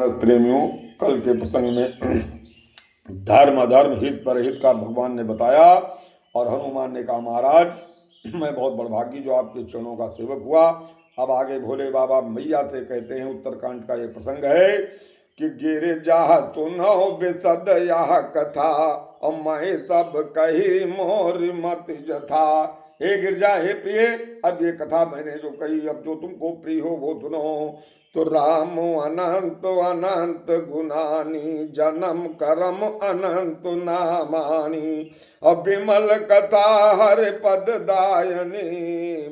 प्रेमियों, कल के प्रसंग में धर्म अधर्म हित परहित का भगवान ने बताया और हनुमान ने कहा महाराज मैं बहुत बड़भागी जो आपके चरणों का सेवक हुआ। अब आगे भोले बाबा मैया से कहते हैं, उत्तरकांड का ये प्रसंग है कि गिर जा सुनो बिसद यह कथा और मैं सब कही मोर मत जथा। हे गिरजा, हे प्रिय, अब ये कथा मैंने जो कही, अब जो तुमको प्रिय हो वो सुनो। तो राम अनंत अनंत गुणानी जन्म करम अनंत नामानी और विमल कथा हर पद दायनी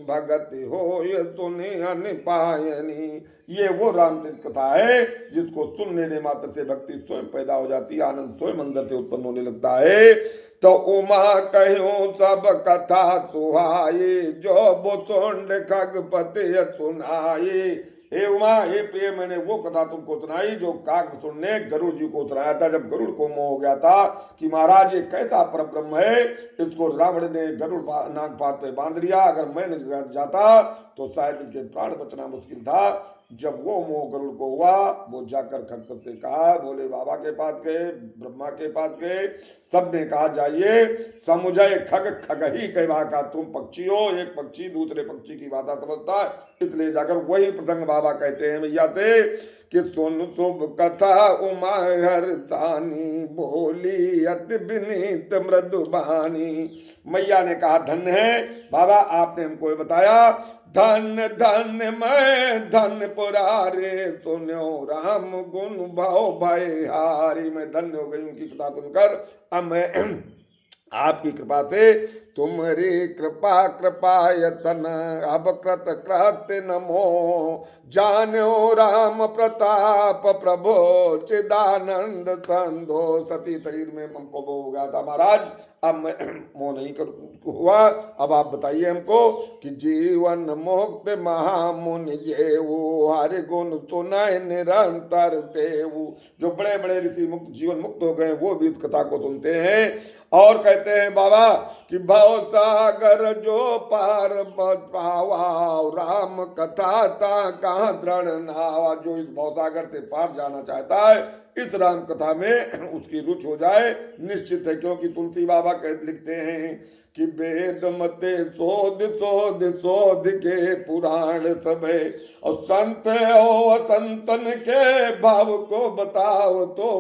भगत हो ये सुनि अनिपायनी। ये वो रामचरित कथा है जिसको सुन लेने मात्र से भक्ति स्वयं पैदा हो जाती है, आनंद स्वयं अंदर से उत्पन्न होने लगता है। तो उमा कहो सब कथा सुहाई जो बुसुंड खगपति सुनाई। हे उमा, हे प्रिय, मैंने वो कथा तुमको सुनाई जो काकभूषण ने गरुड़ जी को सुनाया था जब गरुड़ को मोह हो गया था कि महाराज ये कैसा परब्रह्म है, इसको रावण ने गरुड़ नागपात पे बांध लिया, अगर मैं न जाता तो शायद इनके प्राण बचना मुश्किल था। जब वो मोह गरुड़ को हुआ, वो जाकर खगपत से कहा, भोले बाबा के पास गए, ब्रह्मा के पास गए, सबने कहा जाइए समुझय खग खग ही कहवा का, तुम पक्षी हो, एक पक्षी दूसरे पक्षी की बात समझता है। इसलिए जाकर वही प्रसंग बाबा कहते हैं मैया से कि सुन शुभ कथा उमा हरतानी बोली अति विनीत मृदुबानी। मैया ने कहा धन्य है बाबा, आपने हमको बताया, धन्य धन्य मैं धन्य पुरारे सुनो राम गुण भाव भय हारी। मैं धन्य हो गई उनकी कथा सुनकर। अब मैं आपकी कृपा से, तुम्हारी कृपा कृपायतन अब कृत कृत्य नमो जानो राम प्रताप प्रभो चिदानंद संधो। सती शरीर में हमको वो हो गया था महाराज, अब मैं मोह नहीं कर हुआ। अब आप बताइए हमको कि जीवन मुक्त महामुनि जेऊ हरि गुण सुनाए निरंतर देऊ। जो बड़े बड़े ऋषि मुक्त जीवन मुक्त हो गए वो भी इस कथा को सुनते हैं और कहते हैं बाबा कि भव सागर जो पार पावा राम कथा ता कहाँ दृढ़ नावा। जो इस भवसागर से पार जाना चाहता है इस राम कथा में उसकी रुचि हो जाए निश्चित है, क्योंकि तुलसी बाबा कह लिखते हैं कि वेद मते शोध शोध शोध के पुराण सबे और संत हो संतन के भाव को बताओ। तो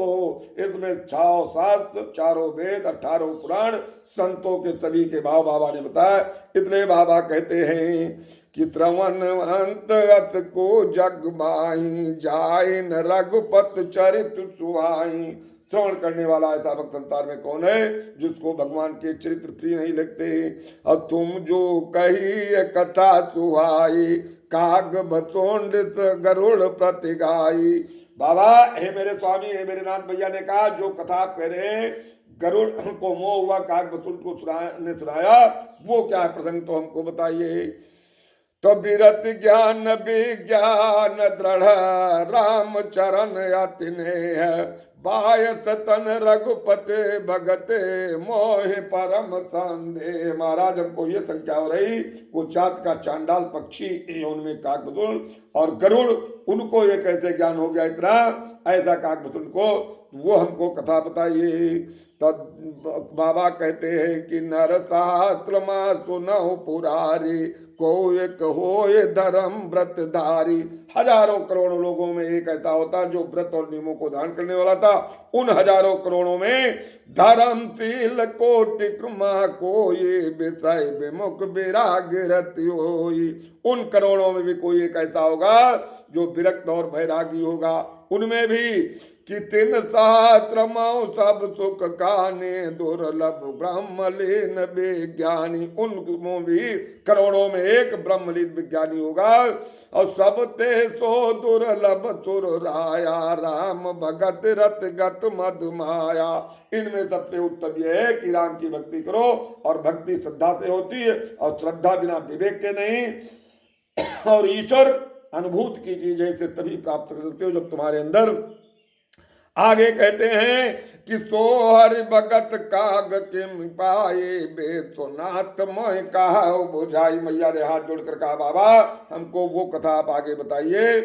इसमें 6 शास्त्र, 4 वेद, 18 पुराण, संतों के सभी के भाव बाबा ने बताया। इतने बाबा कहते हैं कि श्रवण अंत अत को जग माही जाय न रघुपत चरित सुहाई। श्रवण करने वाला ऐसा भक्त संसार में कौन है जिसको भगवान के चरित्र प्रिय नहीं लगते। और तुम जो कही कथा सुहाई काग भसोंड गरुड़ प्रतिगाई। बाबा, हे मेरे स्वामी, हे मेरे नाथ, भैया ने कहा जो कथा आप कह रहे हैं गरुड़ को मोह हुआ, काग भसोंड को सुनाया, वो क्या है प्रसंग तो हमको बताइए। तो विरत ज्ञान विज्ञान दृढ़ राम चरण अति नेह बायत तन रघुपते भगते मोह परम संदेह। महाराज हमको ये संख्या हो रही, वो जात का चांडाल पक्षी उनमें काकभूषण और गरुड़, उनको ये कैसे ज्ञान हो गया इतना, ऐसा काकभूषण को वो हमको कथा बताइए। तब बाबा कहते हैं कि नर शास्त्र मा सुनहु पुरारी को एक होए धर्म व्रतधारी। हजारों करोड़ों लोगों में एक ऐसा होता जो व्रत और नियमों को धारण करने वाला था। उन हजारों करोड़ों में धर्मशील कोटि को ये विषय विमुख विराग रति होई। उन करोड़ों में भी कोई एक ऐसा होगा जो विरक्त और बैरागी होगा। उनमें भी कि 3 शास्त्र मऊ सब सुख काने दुर्लभ ब्रह्मलीन विज्ञानी। उन भी करोड़ों में एक ब्रह्मलीन विज्ञानी होगा। और सब ते सो दुर्लभ सुर राया राम भगत रत गत मध माया। इनमें सबसे उत्तम यह है कि राम की भक्ति करो और भक्ति श्रद्धा से होती है और श्रद्धा बिना विवेक के नहीं। और ईश्वर अनुभूति की चीज है, इसे तभी प्राप्त कर सकते हो जब तुम्हारे अंदर। आगे कहते हैं कि सोहर भगत काग किम पाए बे तो नाथ मोह कहा बुझाई। मैया ने हाथ जोड़कर कहा बाबा हमको वो कथा आप आगे बताइए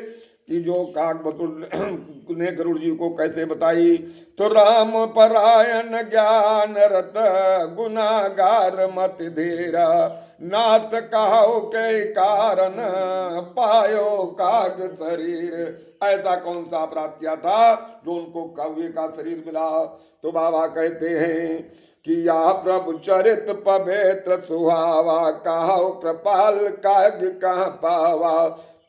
कि जो काकभतुल ने गरुड़ जी को कैसे बताई। तो राम परायण ज्ञान रत गुनागार मत धीरा, नाथ कहो के कारण पायो काग शरीर। ऐसा कौन सा अपराध किया था जो उनको कौवे का शरीर मिला। तो बाबा कहते हैं कि या प्रभु चरित पवित्र सुहावा, कहो कृपाल काग कहाँ पावा।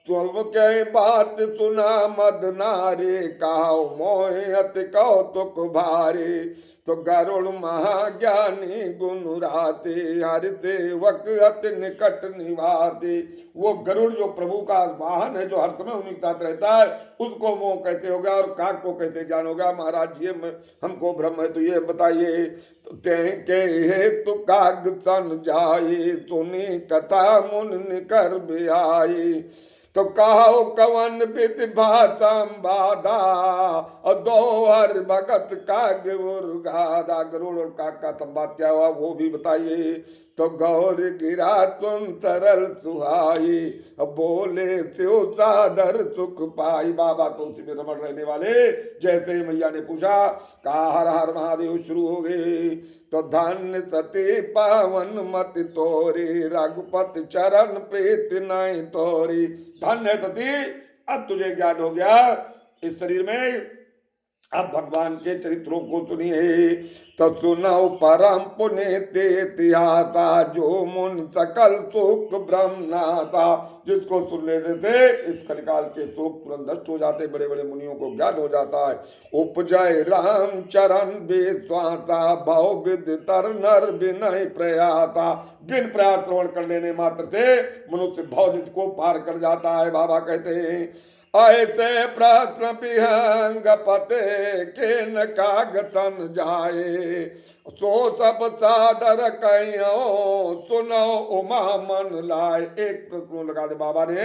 तुम के बात सुना मद नारे, कहो मोह अति कौतुक भारे। तो गरुड़ महाज्ञानी गुण राते, हरि सेवक अति निकट निवाते। वो गरुड़ जो प्रभु का वाहन है, जो हर समय उन्हीं के साथ रहता है, उसको मोह कैसे हो गया और काग को कैसे ज्ञान हो गया। महाराज ये हमको भ्रम है, तो ये बताइए। तो के हेतु काग सन जाए, सुनी कथा मुन निकर बिआई। तो कहो कवन विधि भाषम बाधा, और दोहर भगत काग उर्गादा। गरुड़ और काग का संवाद क्या हुआ वो भी बताइए। तो गौर गिरा तुम सरल सुहाई, बोले त्यो सादर सुख पाई। बाबा तो उसी में रमण रहने वाले। जैसे मैया ने पूछा, कहा हर हर महादेव शुरू हो गए। तो धन्य सती पावन मत तोरी, रघुपति चरण प्रीत नहीं तोरी। धन्य सती, अब तुझे ज्ञान हो गया इस शरीर में। अब भगवान के चरित्रों को सुनिए। तो सुनो परम पुण्य ते इतिहासा, जो मुन सकल सुख ब्रह्मनाथा। जिसको सुन लेने से इस कलिकाल के शोक तुरंत नष्ट हो जाते, बड़े बड़े मुनियों को ज्ञान हो जाता है। उपजय राम चरण विश्वासा, भाव विद तर नर विनय प्रयासा। बिन प्रयास श्रवण कर लेने मात्र से मनुष्य भवनिधि को पार कर जाता है। बाबा कहते हैं, ऐसे प्रश्न विहंग पते के न कागतन जाए, सो सब सादर कहो सुनो उमा मन लाए। एक प्रश्न लगा दे। बाबा ने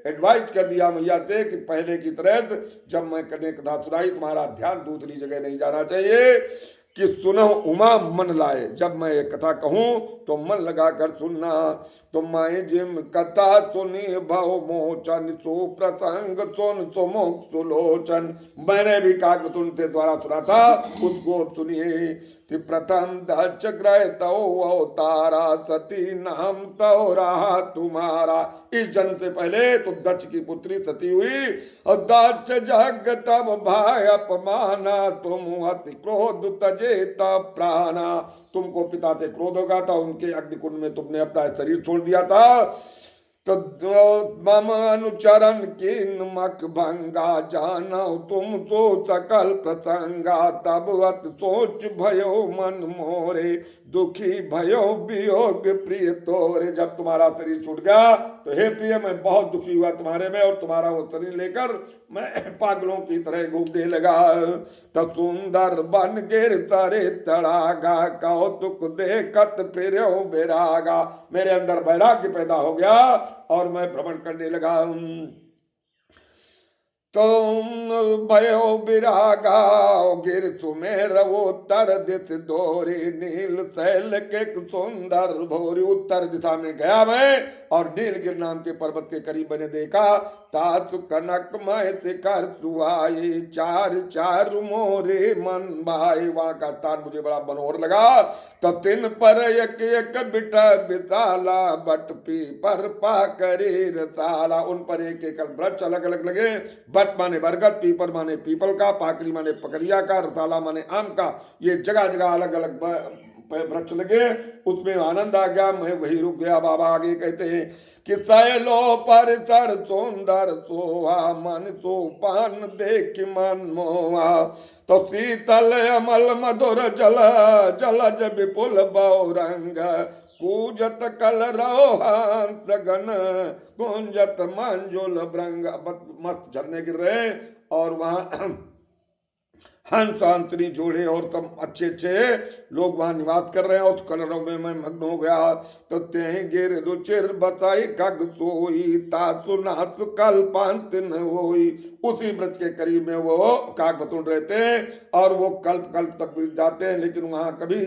एडवाइस कर दिया मैया से कि पहले की तरह जब मैं कने कथा सुनाई, तुम्हारा ध्यान दूसरी जगह नहीं जाना चाहिए, कि सुनो उमा मन लाए। जब मैं एक कथा कहूं तो मन लगा कर सुनना। तो मैं जिम कथा सुनी भव मोचन, सो प्रसंग सुन सुमुख सुलोचन। मैंने भी काकभतुल के द्वारा सुना था, उसको सुनिए। प्रथम दक्ष ग्रह तो अवतारा, सती नाम तो रहा तुम्हारा। इस जन्म से पहले तो दक्ष की पुत्री सती हुई, और दक्ष जग तब भाई अपमाना, तुम अति क्रोध तजे तब प्राणा। तुमको पिता से क्रोध होगा था, उनके अग्निकुंड में तुमने अपना शरीर छोड़ दिया था। तो मम अनुचरण किन मक भंगा, जानो तुम तो सकल प्रसंगा। तब अत सोच भयो मन मोरे, दुखी भयो वियोग प्रिय तोरे। जब तुम्हारा शरीर छूट गया तो हे प्रिय, मैं बहुत दुखी हुआ तुम्हारे में, और तुम्हारा वो शरीर लेकर मैं पागलों की तरह घूमने लगा। तो सुंदर बन गिर तरे तड़ागा, कौतुक देखत फिर बेरागा। मेरे अंदर वैराग्य पैदा हो गया और मैं भ्रमण करने लगा। तुम भयो विरागा गिर सुमेर उत्तर दिश दोरी, नील शैल के सुंदर भोरी। उत्तर दिशा में गया मैं और नीलगिर नाम के पर्वत के करीब मैंने देखा। तासु कनक मय शिखर सुहाई, चार चार मोरे मन भाई। वहां का स्थान मुझे बड़ा मनोहर लगा। तो तीन पर एक एक बिटा विशाला, बट पीपर पा करे रसाला। उन पर एक एक वृक्ष अलग अलग लगे। बट माने बरगद, पीपर माने पीपल का, पाकड़ी माने पकड़िया का, रसाला माने आम का। ये जगह जगह अलग अलग वृक्ष लगे। उसमें आनंद आ गया, मैं वही रुक गया। बाबा आगे कहते हैं कि सैलो पर सर सुंदर सोहा, मन सोपान देख मन मोहा। तो शीतल अमल मधुर जल, जलज विपुल बहुरंग। कूजत कल रोहांत गन, कुंजत मंजुल भृंग। मस्त झरने गिर रहे और वहां हंस अंतरी जोड़े और तम अच्छे अच्छे लोग वहां निवास कर रहे हैं। उस कलरव में मैं मग्न हो गया। तो ते गिर रुचिर बताई खग सोई, तासु नासु कल पांत न होई। उसी व्रत के करीब में वो काकभतुल रहते हैं और वो कल्प कल्प तक बीत जाते हैं, लेकिन वहां कभी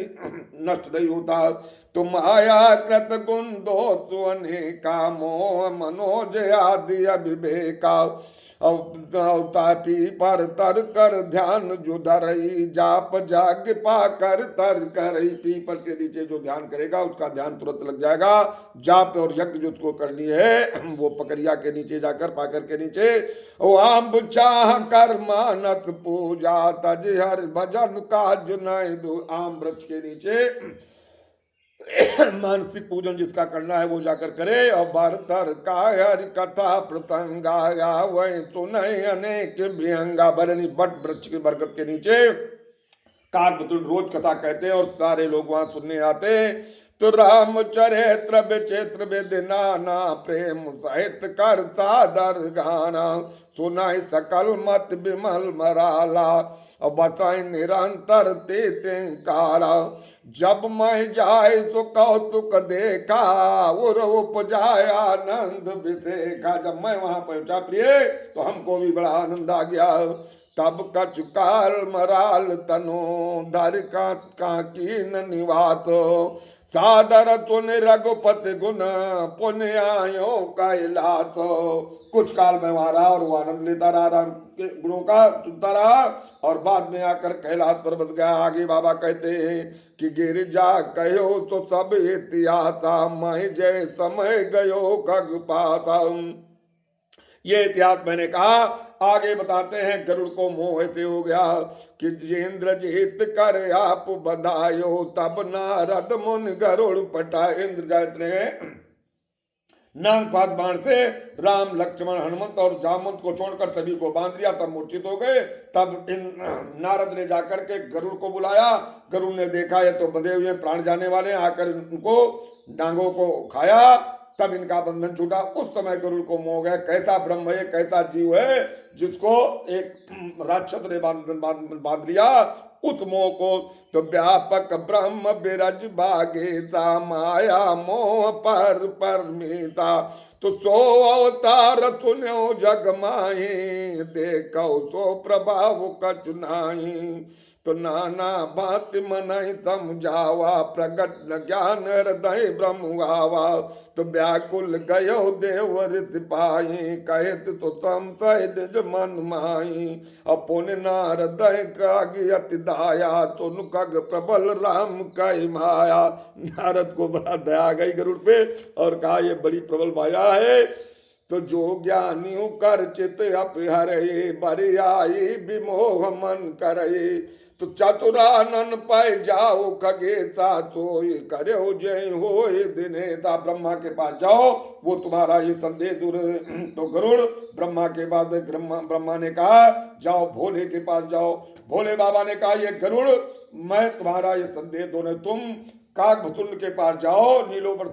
नष्ट नहीं होता। तुम आया कृत गुण दो सुने का, मोह मनोज आदि अभिवेका। तापी पर तर कर ध्यान जो धरई, जाप जाग पा कर तर करई। पीपल के नीचे जो ध्यान करेगा उसका ध्यान तुरंत लग जाएगा। जाप और यज्ञ जो उसको करनी है वो पकड़िया के नीचे जाकर, पाकर के नीचे, ओ आम चाह कर मानस पूजा, तज हर भजन काज नहीं दो। आम वृक्ष के नीचे मानसिक पूजन जिसका करना है वो जाकर करे। और बरतर का हरि कथा प्रसंगाया, वही सुनई अनेक विहंगा। बरनी बट वृक्ष के बरगद के नीचे कारपतुल रोज कथा कहते हैं और सारे लोग वहां सुनने आते। तो राम चरित्र विचित्र विधि नाना, प्रेम सहित कर सादर गाना। सुनाई सकल मत विमल मराला, और बसाई निरंतर ते कारा। जब मैं जाय सो कौतुक देखा, उर उपजाय आनंद विशेखा। जब मैं वहां पहुंचा प्रिय तो हमको भी बड़ा आनंद आ गया। तब कचुकाल मराल तनो, धर का कीन निवास। सादर तुन रघुपति गुण, पुण्य आयो कैलास। कुछ काल में वहां रहा और वो आनंद लेता रहा, राम के गुणों का सुनता रहा। और बाद में आकर कैलाश पर्वत गया। आगे बाबा कहते हैं कि गिरिजा कहो तो सब इतिहासा, मैं जय समय गयो खगपासा। ये इतिहास मैंने कहा। आगे बताते हैं गरुड़ को मोह ऐसे हो गया कि इंद्रजीत कर आप बधायो, तब नारद मुन गरुड़ पटाए। इंद्रजीत ने नागपात बाण से राम लक्ष्मण हनुमंत और जामवंत को छोड़कर सभी को बांध लिया। तब मूर्छित हो गए। तब नारद ने जाकर के गरुड़ को बुलाया। गरुड़ ने देखा ये तो बंधे हुए प्राण जाने वाले, आकर उनको डांगों को खाया। तब इनका बंधन छूटा। उस समय गरुड़ को मोह गया। कैसा ब्रह्म है, कैसा जीव है जिसको एक राक्षस ने बांध लिया। उस मोह को तो व्यापक ब्रह्म बिरज भागेता, माया मोह पर परमेता। तो सो अवतार सुनो जग माही, देखो सो प्रभाव कछु नाही। तो नाना बात मनाई समझावा, प्रगट न ज्ञान हृदय ब्रह्म आवा। तो व्याकुल गयो देव ऋत पाई, कहत तो संशय निज मन माई। अपुन नारदय कागी अति दाया, तुन खग प्रबल राम कई माया। नारद को बड़ा दया गई गरुड़ पे और कहा ये बड़ी प्रबल माया है। तो जो ज्ञानियों कर चित अपहरे, बरि आई विमोह मन करे। तो चतुरानन पाए जाओ खगेता, सोई करो जय हो दिनेता। ब्रह्मा के पास जाओ वो तुम्हारा ये संदेह दूर। तो गरुड़ ब्रह्मा के बाद ब्रह्मा ने कहा जाओ भोले के पास जाओ। भोले बाबा ने कहा ये गरुड़ मैं तुम्हारा ये संदेह दूर, तुम काकभतुल के पास जाओ नीलोपर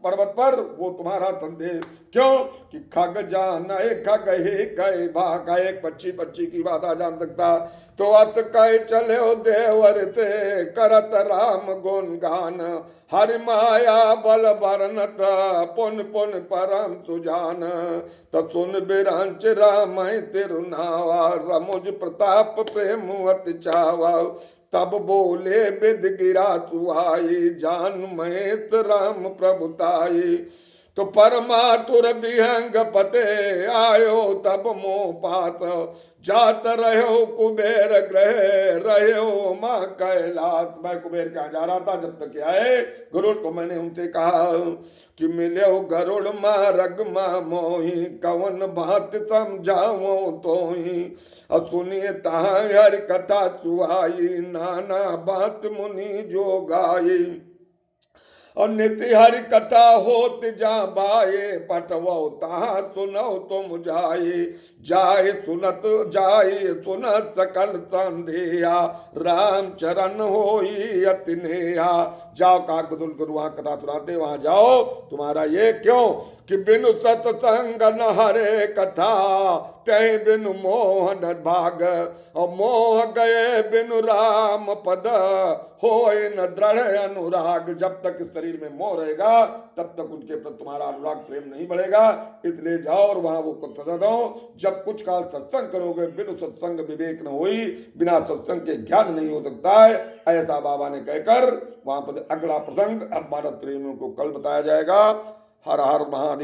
पर्वत पर, वो तुम्हारा संदेह। क्यों कि खग जान खग हे कहे भागा, एक पक्षी की बात आ जान सकता। तो अत कह चले देवर ते, करत राम गुण गान। हरि माया बल बरनत, पुन पुन परम सुजान। तत्सुन बिरंच राम तिरुनावा, रमुज प्रताप प्रेम अति चावा। तब बोले विद गिरा सुहाई, जान महेत राम प्रभुताई। तो परमातुर विहंग पते, आयो तब मोह पात। जात रहो कुबेर ग्रह, रहो माँ कैलाश। मैं कुबेर के यहाँ जा रहा था, जब तक आए गरुड़ तो मैंने उनसे कहा कि मिले गरुड़ माँ रग माँ मोही, कवन बात समझाओ तो ही। और सुनिए तहाँ हर कथा सुहाई, नाना बात मुनि जो गाई। और नित्य हरि कथा होत जा बाए, पठवो तहाँ सुनो तुम जाए। जाए सुनत सकल संदेहा, राम चरण होई अति नेहा। जाओ काकभतुल को वहां कथा सुनाते, वहां जाओ। तुम्हारा ये क्यों कि बिनु सत्संग न हरे कथा, तय बिनु मोह न भाग। और मोह गए बिनु राम पद, होय न दृढ़ अनुराग। जब तक इस शरीर में मोह रहेगा तब तक उनके प्रति तुम्हारा अनुराग प्रेम नहीं बढ़ेगा। इसलिए जाओ और वहां वो कथा दो। जब कुछ काल सत्संग करोगे, बिनु सत्संग विवेक न होई, बिना सत्संग के ज्ञान नहीं हो सकता है। ऐसा बाबा ने कहकर वहां पर अगला प्रसंग अब भारत प्रेमियों को कल बताया जाएगा। हर हर महादेव।